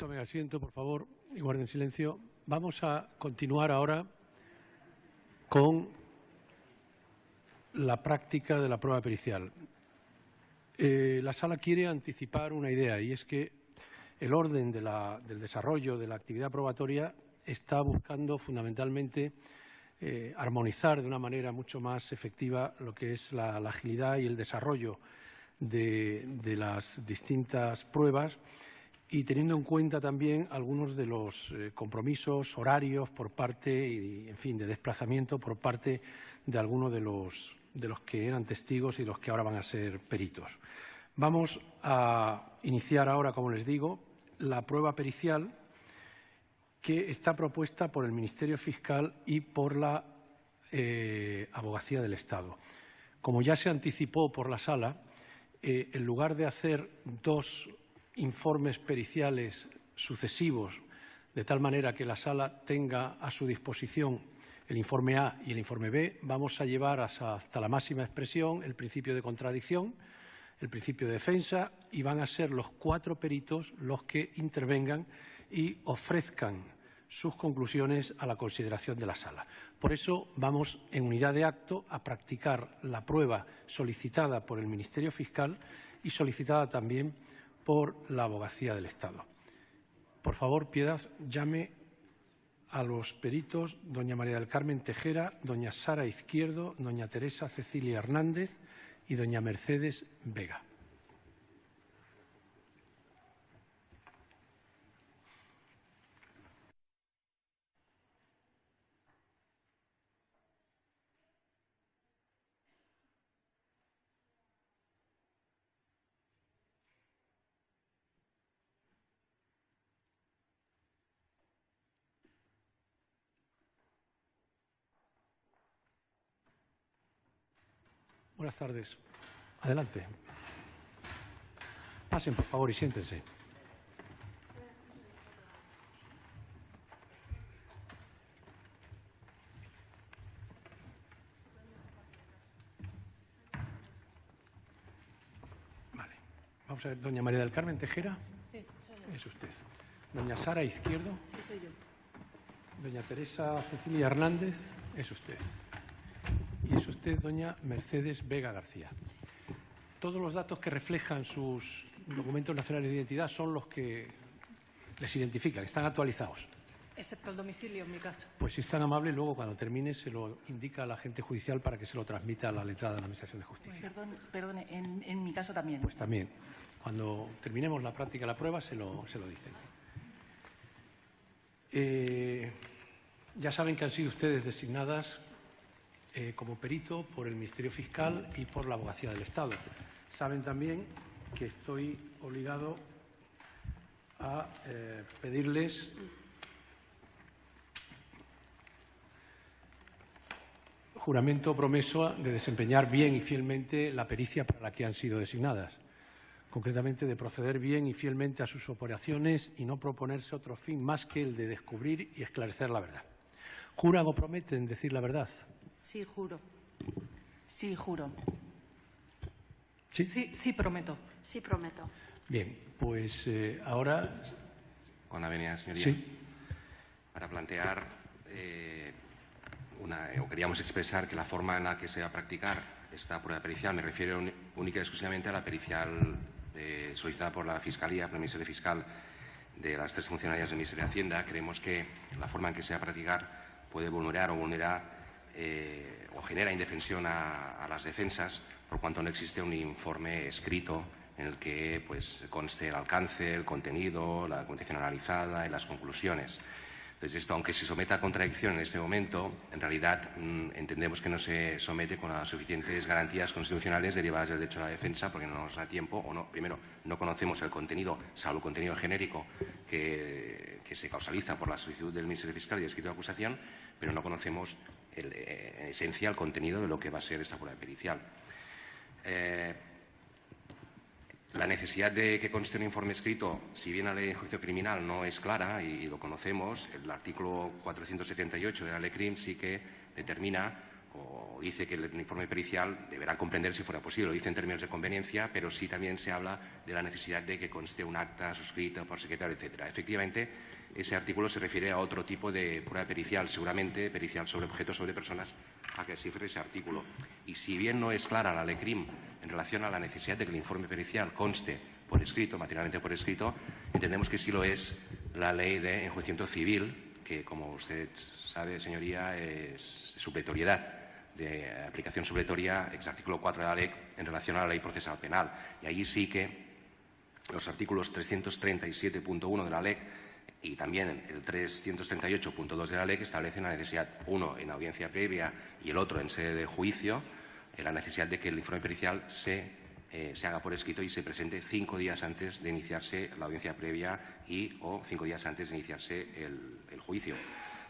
Tomen asiento, por favor, y guarden silencio. Vamos a continuar ahora con la práctica de la prueba pericial. La Sala quiere anticipar una idea, y es que el orden del desarrollo de la actividad probatoria está buscando fundamentalmente armonizar de una manera mucho más efectiva lo que es la agilidad y el desarrollo de las distintas pruebas, y teniendo en cuenta también algunos de los compromisos horarios por parte y, en fin, de desplazamiento por parte de algunos de los que eran testigos y los que ahora van a ser peritos. Vamos a iniciar ahora, como les digo, la prueba pericial que está propuesta por el Ministerio Fiscal y por la Abogacía del Estado. Como ya se anticipó por la Sala, en lugar de hacer dos informes periciales sucesivos, de tal manera que la Sala tenga a su disposición el informe A y el informe B, vamos a llevar hasta la máxima expresión el principio de contradicción, el principio de defensa, y van a ser los 4 peritos los que intervengan y ofrezcan sus conclusiones a la consideración de la Sala. Por eso vamos, en unidad de acto, a practicar la prueba solicitada por el Ministerio Fiscal y solicitada también por la Abogacía del Estado. Por favor, Piedad, llame a los peritos doña María del Carmen Tejera, doña Sara Izquierdo, doña Teresa Cecilia Hernández y doña Mercedes Vega. Buenas tardes. Adelante. Pasen, por favor, y siéntense. Vale. Vamos a ver, doña María del Carmen Tejera. Sí, soy yo. Es usted. Doña Sara Izquierdo. Sí, soy yo. Doña Teresa Cecilia Hernández. Es usted. Y es usted, doña Mercedes Vega García. Todos los datos que reflejan sus documentos nacionales de identidad son los que les identifican, están actualizados. Excepto el domicilio, en mi caso. Pues si es tan amable, luego cuando termine se lo indica al agente judicial para que se lo transmita a la letrada de la Administración de Justicia. Perdone, en mi caso también. Pues también. Cuando terminemos la práctica de la prueba se lo dicen. Ya saben que han sido ustedes designadas como perito por el Ministerio Fiscal y por la Abogacía del Estado. Saben también que estoy obligado a pedirles juramento o promesa de desempeñar bien y fielmente la pericia para la que han sido designadas. Concretamente, de proceder bien y fielmente a sus operaciones y no proponerse otro fin más que el de descubrir y esclarecer la verdad. ¿Juran o prometen decir la verdad? Sí, juro. Sí, juro. ¿Sí? Sí, prometo. Sí, prometo. Bien, pues ahora… Con la venia, señoría. Sí. Para plantear o queríamos expresar que la forma en la que se va a practicar esta prueba pericial, me refiero única y exclusivamente a la pericial solicitada por la Fiscalía, por el Ministerio Fiscal, de las 3 funcionarias del Ministerio de Hacienda. Creemos que la forma en que se va a practicar puede vulnerar o genera indefensión a las defensas, por cuanto no existe un informe escrito en el que conste el alcance, el contenido, la documentación analizada y las conclusiones. Entonces, esto, aunque se someta a contradicción en este momento, en realidad entendemos que no se somete con las suficientes garantías constitucionales derivadas del derecho a la defensa, porque no nos da tiempo, o no, primero, no conocemos el contenido, salvo el contenido genérico que se causaliza por la solicitud del Ministerio Fiscal y el escrito de acusación, pero no conocemos en esencia el contenido de lo que va a ser esta prueba pericial. La necesidad de que conste un informe escrito, si bien la ley de juicio criminal no es clara y lo conocemos, el artículo 478 de la ley CRIM sí que determina o dice que el informe pericial deberá comprender, si fuera posible, lo dice en términos de conveniencia, pero sí también se habla de la necesidad de que conste un acta suscrito por secretario, etcétera. Efectivamente, ese artículo se refiere a otro tipo de prueba pericial, seguramente pericial sobre objetos, sobre personas, a que se refiere ese artículo. Y si bien no es clara la LECRIM en relación a la necesidad de que el informe pericial conste por escrito, materialmente por escrito, entendemos que sí lo es la ley de enjuiciamiento civil, que, como usted sabe, señoría, es supletoriedad, de aplicación supletoria, ex artículo 4 de la LEC, en relación a la ley procesal penal. Y allí sí que los artículos 337.1 de la LEC y también el 338.2 de la LEC establecen la necesidad, uno en audiencia previa y el otro en sede de juicio, la necesidad de que el informe pericial se haga por escrito y se presente 5 días antes de iniciarse la audiencia previa o 5 días antes de iniciarse el juicio.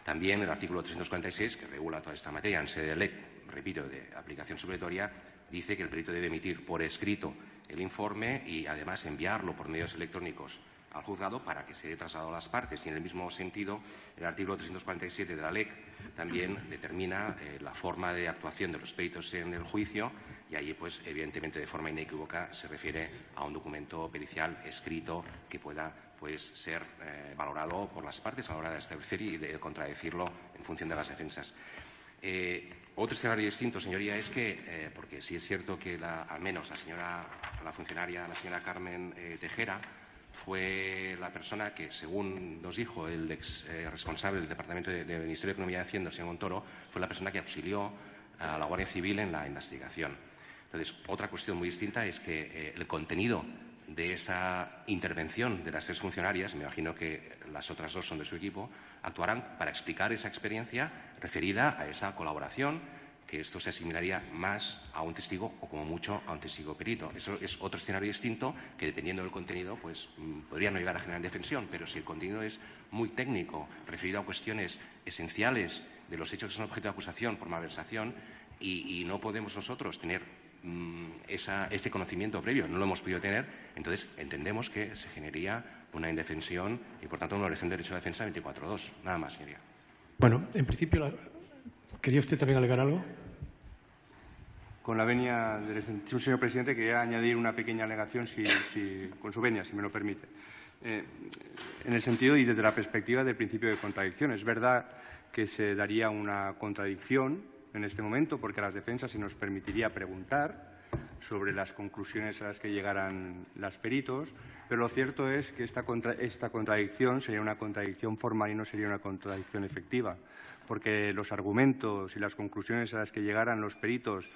También el artículo 346, que regula toda esta materia en sede de LEC, repito, de aplicación supletoria, dice que el perito debe emitir por escrito el informe y además enviarlo por medios electrónicos al juzgado para que se dé trasladado a las partes. Y en el mismo sentido, el artículo 347 de la LEC también determina la forma de actuación de los peritos en el juicio y allí, pues, evidentemente, de forma inequívoca se refiere a un documento pericial escrito que pueda, pues, ser valorado por las partes a la hora de establecer y de contradecirlo en función de las defensas. Otro escenario distinto, señoría, es que, porque sí es cierto que al menos la funcionaria, la señora Carmen Tejera, fue la persona que, según nos dijo el ex responsable del Departamento del Ministerio de Economía y Hacienda, el señor Montoro, fue la persona que auxilió a la Guardia Civil en la investigación. Entonces, otra cuestión muy distinta es que el contenido de esa intervención de las 3 funcionarias, me imagino que las otras 2 son de su equipo, actuarán para explicar esa experiencia referida a esa colaboración, que esto se asimilaría más a un testigo o, como mucho, a un testigo perito. Eso es otro escenario distinto que, dependiendo del contenido, pues podría no llegar a generar defensión, pero si el contenido es muy técnico, referido a cuestiones esenciales de los hechos que son objeto de acusación por malversación y no podemos nosotros tener ese conocimiento previo, no lo hemos podido tener, entonces entendemos que se generaría una indefensión y, por tanto, una violación del derecho de defensa 24.2. Nada más, señoría. Bueno, en principio, ¿quería usted también alegar algo? Con la venia del señor presidente, quería añadir una pequeña alegación, con su venia, si me lo permite. En el sentido y desde la perspectiva del principio de contradicción. Es verdad que se daría una contradicción en este momento, porque a las defensas se nos permitiría preguntar sobre las conclusiones a las que llegaran los peritos, pero lo cierto es que esta contradicción sería una contradicción formal y no sería una contradicción efectiva, porque los argumentos y las conclusiones a las que llegaran los peritos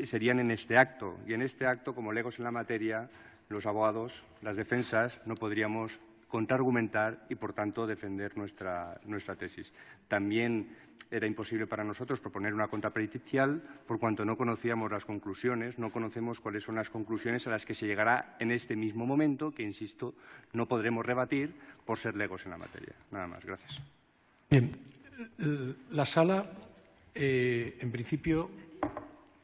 serían en este acto, y en este acto, como legos en la materia, los abogados, las defensas, no podríamos contraargumentar y, por tanto, defender nuestra tesis. También era imposible para nosotros proponer una contrapericial por cuanto no conocíamos las conclusiones, no conocemos cuáles son las conclusiones a las que se llegará en este mismo momento, que, insisto, no podremos rebatir por ser legos en la materia. Nada más. Gracias. Bien. La Sala, en principio,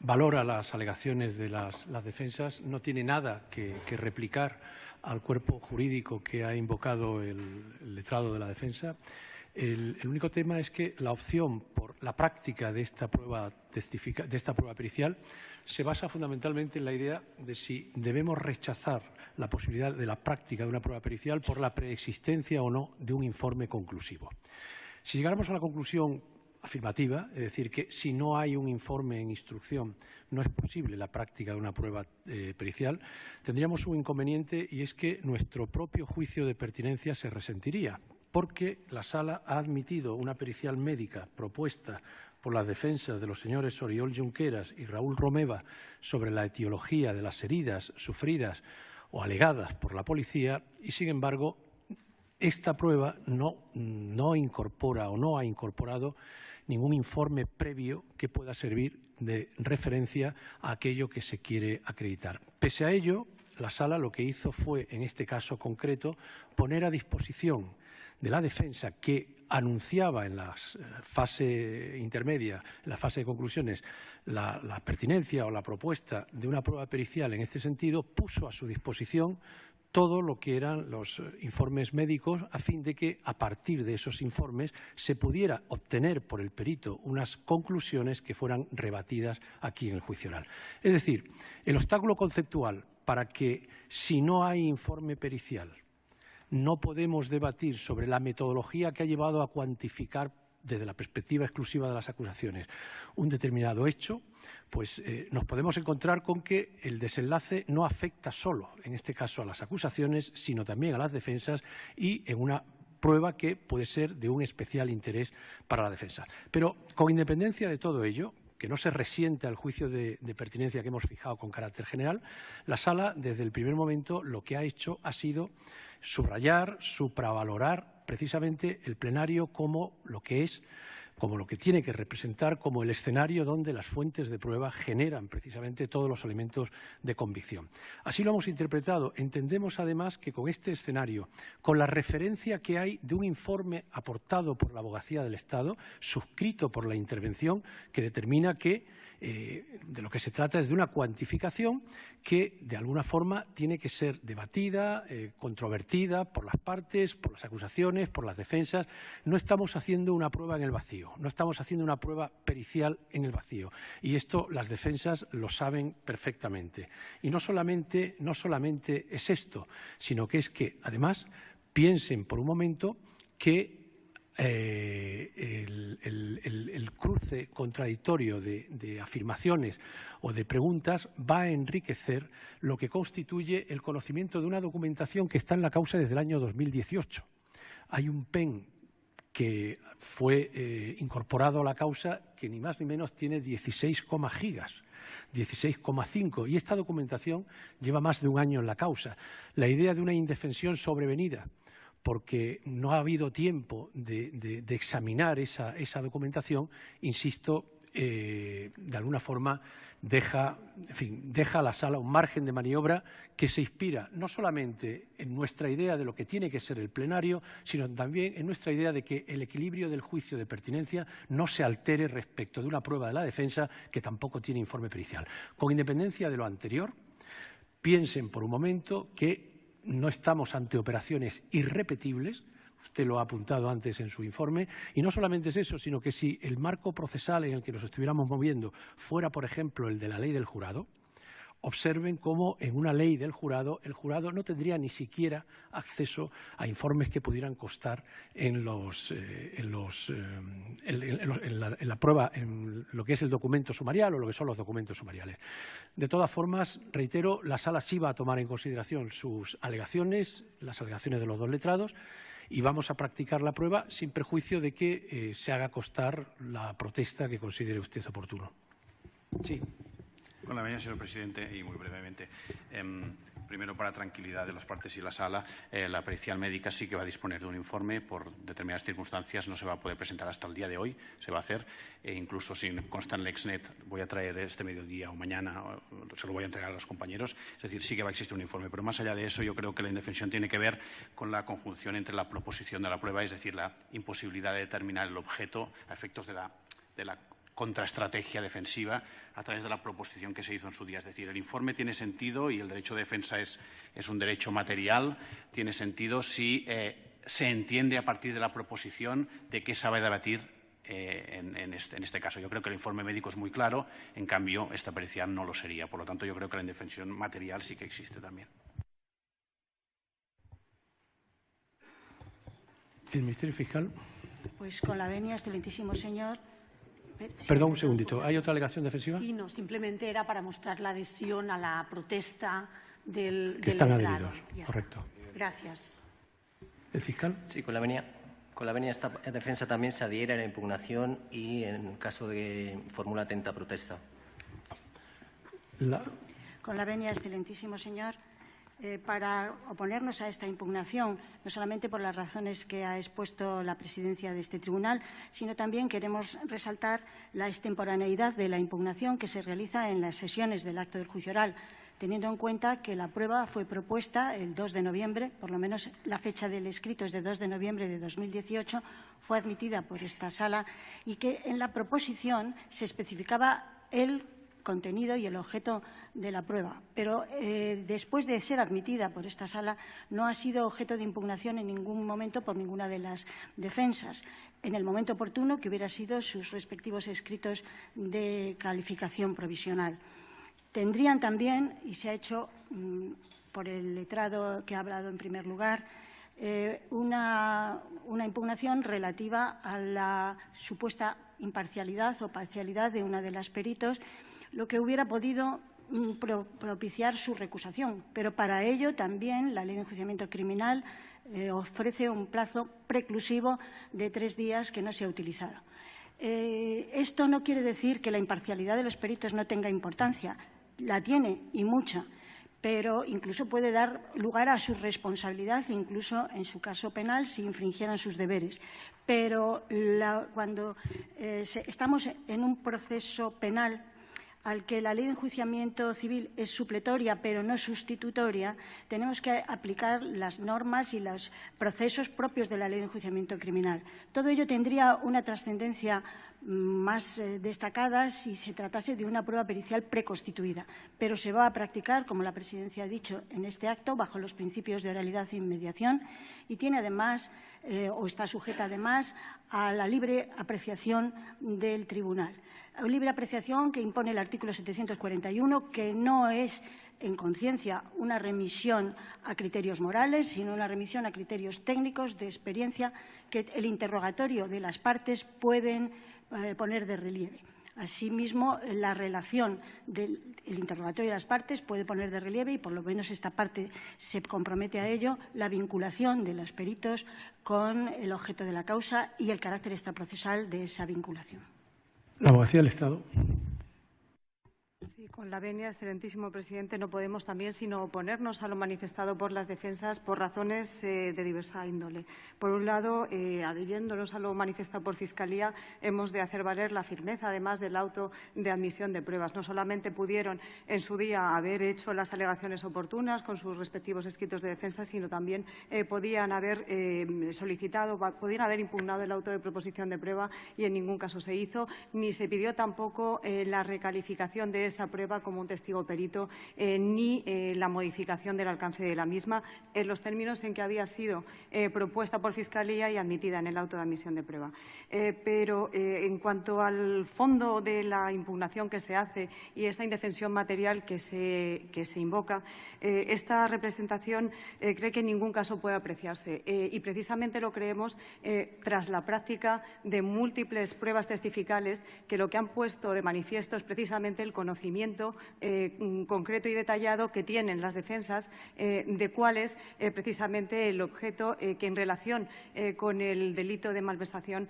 valora las alegaciones de las defensas, no tiene nada que replicar al cuerpo jurídico que ha invocado el letrado de la defensa. El único tema es que la opción por la práctica de esta prueba pericial se basa fundamentalmente en la idea de si debemos rechazar la posibilidad de la práctica de una prueba pericial por la preexistencia o no de un informe conclusivo. Si llegáramos a la conclusión afirmativa, es decir, que si no hay un informe en instrucción no es posible la práctica de una prueba pericial, tendríamos un inconveniente, y es que nuestro propio juicio de pertinencia se resentiría, porque la Sala ha admitido una pericial médica propuesta por las defensas de los señores Oriol Junqueras y Raúl Romeva sobre la etiología de las heridas sufridas o alegadas por la policía, y, sin embargo, esta prueba no incorpora o no ha incorporado ningún informe previo que pueda servir de referencia a aquello que se quiere acreditar. Pese a ello, la Sala lo que hizo fue, en este caso concreto, poner a disposición de la defensa, que anunciaba en la fase intermedia, en la fase de conclusiones, la pertinencia o la propuesta de una prueba pericial en este sentido, puso a su disposición todo lo que eran los informes médicos a fin de que a partir de esos informes se pudiera obtener por el perito unas conclusiones que fueran rebatidas aquí en el juicio oral. Es decir, el obstáculo conceptual para que si no hay informe pericial no podemos debatir sobre la metodología que ha llevado a cuantificar desde la perspectiva exclusiva de las acusaciones un determinado hecho, pues nos podemos encontrar con que el desenlace no afecta solo, en este caso, a las acusaciones, sino también a las defensas y en una prueba que puede ser de un especial interés para la defensa. Pero con independencia de todo ello, que no se resiente al juicio de pertinencia que hemos fijado con carácter general, la Sala, desde el primer momento, lo que ha hecho ha sido subrayar, supravalorar precisamente el plenario como lo que es, como lo que tiene que representar como el escenario donde las fuentes de prueba generan precisamente todos los elementos de convicción. Así lo hemos interpretado. Entendemos además que con este escenario, con la referencia que hay de un informe aportado por la Abogacía del Estado, suscrito por la intervención, que determina que de lo que se trata es de una cuantificación que de alguna forma tiene que ser debatida, controvertida por las partes, por las acusaciones, por las defensas. No estamos haciendo una prueba en el vacío, no estamos haciendo una prueba pericial en el vacío. Y esto las defensas lo saben perfectamente. Y no solamente es esto, sino que es que además piensen por un momento que el cruce contradictorio de afirmaciones o de preguntas va a enriquecer lo que constituye el conocimiento de una documentación que está en la causa desde el año 2018. Hay un PEN que fue incorporado a la causa que ni más ni menos tiene 16, gigas. 16,5 y esta documentación lleva más de un año en la causa. La idea de una indefensión sobrevenida porque no ha habido tiempo de examinar esa documentación, insisto, de alguna forma deja a la Sala un margen de maniobra que se inspira no solamente en nuestra idea de lo que tiene que ser el plenario, sino también en nuestra idea de que el equilibrio del juicio de pertinencia no se altere respecto de una prueba de la defensa que tampoco tiene informe pericial. Con independencia de lo anterior, piensen por un momento que no estamos ante operaciones irrepetibles, usted lo ha apuntado antes en su informe, y no solamente es eso, sino que si el marco procesal en el que nos estuviéramos moviendo fuera, por ejemplo, el de la ley del jurado, observen cómo en una ley del jurado, el jurado no tendría ni siquiera acceso a informes que pudieran constar en la prueba, en lo que es el documento sumarial o lo que son los documentos sumariales. De todas formas, reitero, la Sala sí va a tomar en consideración sus alegaciones, las alegaciones de los dos letrados, y vamos a practicar la prueba sin perjuicio de que se haga constar la protesta que considere usted oportuno. Sí. Con la venia, señor presidente, y muy brevemente. Primero, para tranquilidad de las partes y la Sala, la pericial médica sí que va a disponer de un informe. Por determinadas circunstancias no se va a poder presentar hasta el día de hoy, se va a hacer. Incluso si consta en el Exnet, voy a traer este mediodía o mañana, se lo voy a entregar a los compañeros. Es decir, sí que va a existir un informe. Pero más allá de eso, yo creo que la indefensión tiene que ver con la conjunción entre la proposición de la prueba, es decir, la imposibilidad de determinar el objeto a efectos de la contraestrategia defensiva a través de la proposición que se hizo en su día. Es decir, el informe tiene sentido y el derecho de defensa es un derecho material, tiene sentido si se entiende a partir de la proposición de qué se va a debatir en este caso. Yo creo que el informe médico es muy claro, en cambio, esta pericial no lo sería. Por lo tanto, yo creo que la indefensión material sí que existe también. ¿El Ministerio Fiscal? Pues con la venia, excelentísimo señor. Perdón, un segundito. ¿Hay otra alegación defensiva? Sí, no, simplemente era para mostrar la adhesión a la protesta del están letrado. adheridos, correcto. Gracias. ¿El fiscal? Sí, con la venia esta defensa también se adhiere a la impugnación y en caso de formula atenta protesta. Con la venia, excelentísimo señor. Para oponernos a esta impugnación, no solamente por las razones que ha expuesto la presidencia de este tribunal, sino también queremos resaltar la extemporaneidad de la impugnación que se realiza en las sesiones del acto del juicio oral, teniendo en cuenta que la prueba fue propuesta el 2 de noviembre, por lo menos la fecha del escrito es de 2 de noviembre de 2018, fue admitida por esta Sala y que en la proposición se especificaba el contenido y el objeto de la prueba. Pero después de ser admitida por esta sala, no ha sido objeto de impugnación en ningún momento por ninguna de las defensas, en el momento oportuno que hubiera sido sus respectivos escritos de calificación provisional. Tendrían también, y se ha hecho por el letrado que ha hablado en primer lugar, una impugnación relativa a la supuesta imparcialidad o parcialidad de una de las peritos, lo que hubiera podido propiciar su recusación. Pero para ello también la Ley de Enjuiciamiento Criminal ofrece un plazo preclusivo de 3 días que no se ha utilizado. Esto no quiere decir que la imparcialidad de los peritos no tenga importancia. La tiene, y mucha, pero incluso puede dar lugar a su responsabilidad, incluso en su caso penal, si infringieran sus deberes. Pero cuando estamos en un proceso penal al que la Ley de Enjuiciamiento Civil es supletoria, pero no sustitutoria, tenemos que aplicar las normas y los procesos propios de la Ley de Enjuiciamiento Criminal. Todo ello tendría una trascendencia más destacada si se tratase de una prueba pericial preconstituida, pero se va a practicar, como la Presidencia ha dicho, en este acto, bajo los principios de oralidad e inmediación, y tiene además, o está sujeta además, a la libre apreciación del tribunal. Libre apreciación que impone el artículo 741, que no es en conciencia una remisión a criterios morales, sino una remisión a criterios técnicos de experiencia que el interrogatorio de las partes pueden poner de relieve. Asimismo, la relación del interrogatorio de las partes puede poner de relieve, y por lo menos esta parte se compromete a ello, la vinculación de los peritos con el objeto de la causa y el carácter extraprocesal de esa vinculación. La Abogacía del Estado. Sí, con la venia, excelentísimo presidente, no podemos también sino oponernos a lo manifestado por las defensas por razones de diversa índole. Por un lado, adhiriéndonos a lo manifestado por Fiscalía, hemos de hacer valer la firmeza, además del auto de admisión de pruebas. No solamente pudieron en su día haber hecho las alegaciones oportunas con sus respectivos escritos de defensa, sino también podían haber solicitado, podían haber impugnado el auto de proposición de prueba, y en ningún caso se hizo, ni se pidió tampoco la recalificación de esa prueba como un testigo perito, ni la modificación del alcance de la misma en los términos en que había sido propuesta por Fiscalía y admitida en el auto de admisión de prueba. Pero en cuanto al fondo de la impugnación que se hace y esa indefensión material que se invoca, esta representación cree que en ningún caso puede apreciarse, y precisamente lo creemos tras la práctica de múltiples pruebas testificales que lo que han puesto de manifiesto es precisamente el conocimiento concreto y detallado que tienen las defensas de cuál es precisamente el objeto que en relación con el delito de malversación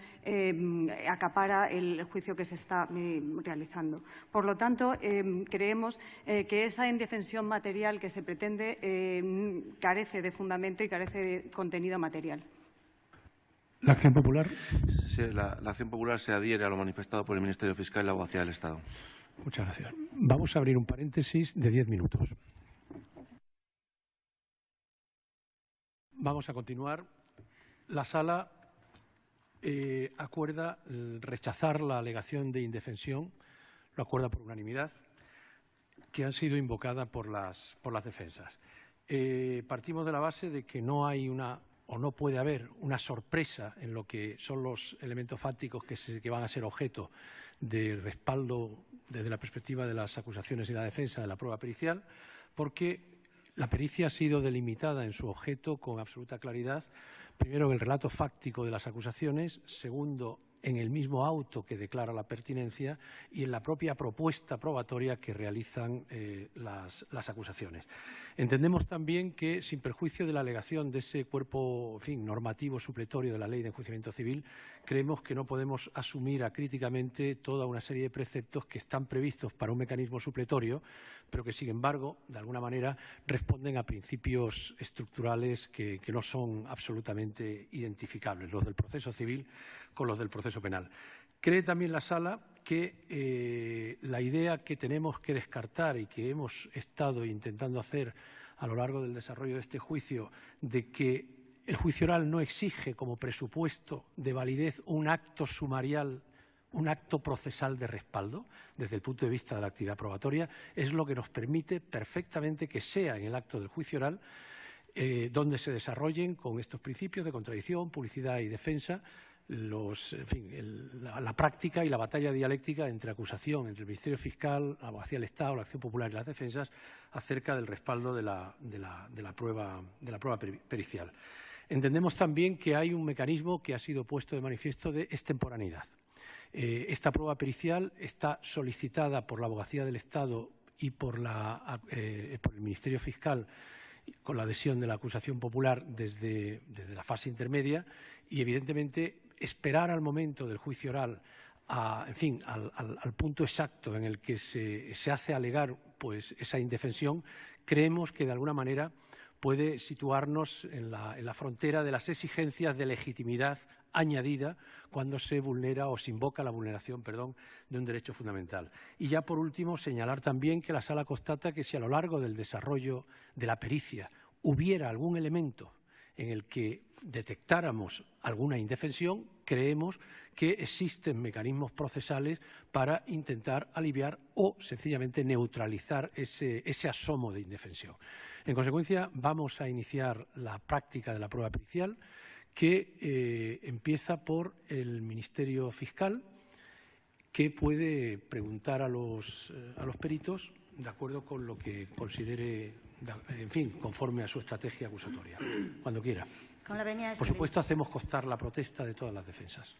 acapara el juicio que se está realizando. Por lo tanto, creemos que esa indefensión material que se pretende carece de fundamento y carece de contenido material. ¿La Acción Popular? Sí, la Acción Popular se adhiere a lo manifestado por el Ministerio Fiscal y la Abogacía del Estado. Muchas gracias. Vamos a abrir un paréntesis de 10 minutos. Vamos a continuar. La Sala acuerda rechazar la alegación de indefensión, lo acuerda por unanimidad, que han sido invocadas por las defensas. Partimos de la base de que no hay o no puede haber una sorpresa en lo que son los elementos fácticos que van a ser objeto de respaldo desde la perspectiva de las acusaciones y la defensa de la prueba pericial, porque la pericia ha sido delimitada en su objeto con absoluta claridad, primero en el relato fáctico de las acusaciones, segundo en el mismo auto que declara la pertinencia y en la propia propuesta probatoria que realizan las acusaciones. Entendemos también que, sin perjuicio de la alegación de ese cuerpo normativo supletorio de la Ley de Enjuiciamiento Civil, creemos que no podemos asumir acríticamente toda una serie de preceptos que están previstos para un mecanismo supletorio, pero que, sin embargo, de alguna manera responden a principios estructurales que no son absolutamente identificables, los del proceso civil con los del proceso penal. Cree también la Sala que la idea que tenemos que descartar y que hemos estado intentando hacer a lo largo del desarrollo de este juicio, de que el juicio oral no exige como presupuesto de validez un acto sumarial un acto procesal de respaldo desde el punto de vista de la actividad probatoria, es lo que nos permite perfectamente que sea en el acto del juicio oral donde se desarrollen con estos principios de contradicción, publicidad y defensa la práctica y la batalla dialéctica entre acusación, entre el Ministerio Fiscal, la Abogacía del Estado, la Acción Popular y las defensas acerca del respaldo de la prueba pericial. Entendemos también que hay un mecanismo que ha sido puesto de manifiesto de extemporaneidad. Esta prueba pericial está solicitada por la Abogacía del Estado y por el Ministerio Fiscal con la adhesión de la acusación popular desde la fase intermedia y, evidentemente, esperar al momento del juicio oral, al punto exacto en el que se hace alegar pues, esa indefensión, creemos que de alguna manera puede situarnos en la frontera de las exigencias de legitimidad añadida cuando se vulnera o se invoca la vulneración, de un derecho fundamental. Y ya por último señalar también que la Sala constata que si a lo largo del desarrollo de la pericia hubiera algún elemento en el que detectáramos alguna indefensión, creemos que existen mecanismos procesales para intentar aliviar o sencillamente neutralizar ese asomo de indefensión. En consecuencia, vamos a iniciar la práctica de la prueba pericial, que empieza por el Ministerio Fiscal, que puede preguntar a los peritos de acuerdo con lo que considere, conforme a su estrategia acusatoria, cuando quiera. Con la venia Por supuesto, hacemos constar la protesta de todas las defensas.